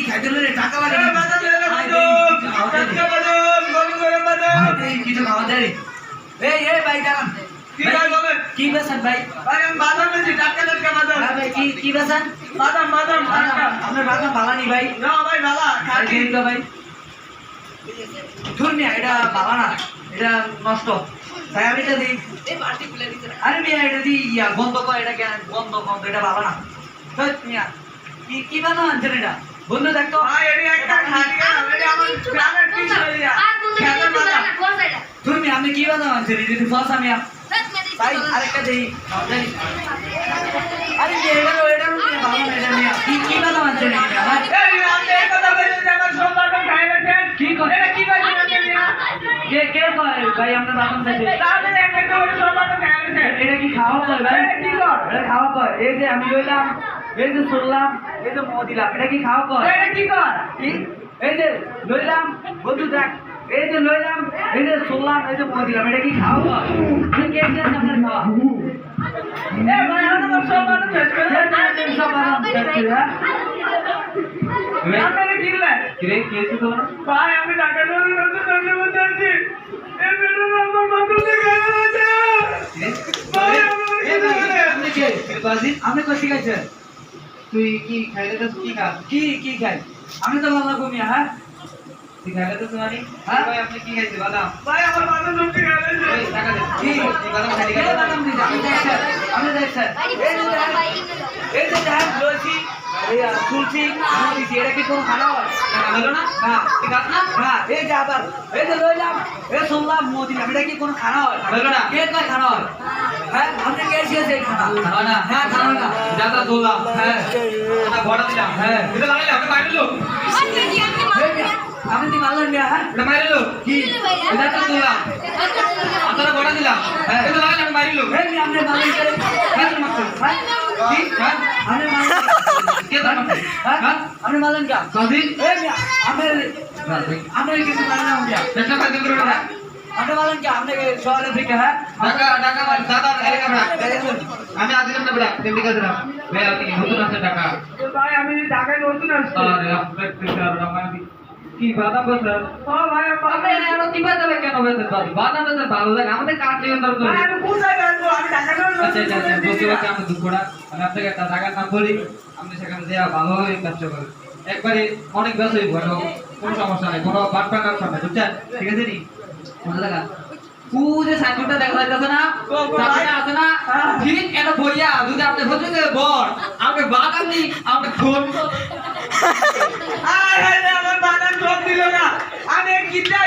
খাইতে রে টাকা লাগে বাদাম দে বাদাম গরম গরম বাদাম এই কিছু খাওয়া যায় এই ভাই দাঁড়ান কি ভাই বলেন কি বেছেন ভাই ভাই আমি বাদাম বেশি টাটকা টাটকা বাদাম ভাই কি বেছেন বাদাম বাদাম আপনার বাদাম ভালো নি ভাই না ভাই ভালো খাটি তো ভাই ধুরমিয়া এটা ভালো না এটা নষ্ট তাই আমি এটা দিই আরে মিয়া এটা দিই ইয়া বন্ধ কর এটা কেন বন্ধ এটা ভালো না মিয়া কি বানাও আনছেন এটা বন্ধু দেখতো ভাই এটি একটা খাটি এটা আমার গ্রামের পিস হয়ে যা খেতে বাদাম ধুরমিয়া আপনি কি বানাও আনছেন এটা যদি ফস আমি ভাই আরেকটা দেই আরে এটা ভালো না এটা মিয়া কি বানাও আনছেন এটা ভাই এই আপনি এই কথা বলেন যে আমার সব বাদাম খাই গেছেন কি করে এটা কি ভাই বলেন কে কয় ভাই আমরা বাদাম খাইছে তাহলে একটা করে সব বাদাম খাই গেছেন এটা কি খাওয়া কয় ভাই এটা কি কর এটা খাওয়া কয় এই যে আমি লইলাম এই যে শুনলাম এই যে মো দিলাম এটা কি খাওয়া কয় এটা কি কর কি এই যে লইলাম বন্ধু দেখ এই যে লইলাম এই যে শুনলাম এই যে মো দিলাম এটা কি খাওয়া কয় আমি কে কে আপনার খাওয়া এ ভাই আমার সব বাদাম শেষ করে দেন সব বাদাম শেষ করে, হ্যাঁ? আপনারা কিনলেন কিরে কি হয়েছে তোমার ভাই আমি টাকা লোন করতে ধরে বলতে আছি এই বেটা আমার বাদাম দিয়ে খাই গেছে ভাই আপনি কে বাজি আপনি কই শিখাইছেন তুই কি খাইলে তো কি খা কি খাই আমি তো ভালো কমিয়া হ্যাঁ তুই খাইলে তো তোমারই হ্যাঁ? ভাই আপনি কি খাইছে বাদাম ভাই আমার বাদাম সত্যি খাই গেছে ওই টাকা দে কি তুই বাদাম খাইলি কে বাদাম দিছে আমি দেখছেন এই যে ধান লইছি এই তুলছি আমি দিছি এটা কি কোন খানা হয় টাকা হলো না না ঠিক আছে না না এই যে আবার এই যে লইলাম এই শুনলাম মোদি এটা কি কোন খানা হয় হলো না কে কয় খানা হয় হ্যাঁ আপনি কে শিয়েছে এই খানা খাওয়া না হ্যাঁ খানা না দাদা দোলাম হ্যাঁ ওটা বড় দিলাম হ্যাঁ এটা লাগাইলে আপনি মারিলো আমি দি মারলাম মিয়া হ্যাঁ এটা মারিলো কি এটা তো দোলাম আপনারা বড় দিলাম হ্যাঁ। এটা লাগাইলে আপনি মারিলো এই মিয়া আপনি মারলেন কে হ্যাঁ তুমি মারছেন হ্যাঁ কি হ্যাঁ আপনি মারলেন কে তো মারছে হ্যাঁ আপনি মারলেন কে কাজী এই মিয়া আপনি কিছু মারলেন না মিয়া এটা কাজী করে না আপনি মারলেন কে আপনি শহরে থেকে হ্যাঁ টাকা মার দাদা এলাকা বড়া আমি আজ দিলাম না বড়া তেমনি কাজ না ভাই আপনি নতুন আছে টাকা ভাই আমি টাকা নতুন আসছে আরে আপনার টাকা রামানি কি বাদাম বসর ও ভাই আপনি এর কি বাদাম কেন বেচেন দাদু বাদাম বেচেন ভালো লাগে আমাদের কাট দিয়ে দরকার ভাই আমি কোথায় যাবো আমি টাকা লোন আচ্ছা আচ্ছা আচ্ছা বুঝতে পারছি আমি দুঃখটা মানে আপনাকে একটা টাকার নাম বলি আপনি সেখানে দেওয়া ভালোভাবে ব্যবসা করেন একবারে অনেক ব্যবসা হইব কোনো সমস্যা নেই কোনো বাটপার ব্যবসা নেই বুঝছেন ঠিক আছে নি মনে লাগা যে সাইকেলটা দেখা যাইতেছে না সাইকেলটা আছে না ঠিক এটা বইয়া যদি আপনি হচ্ছে বড় আমাকে বাদাম নি আমাকে খোল আরে আমার বাদাম সব দিল না আমি কিটা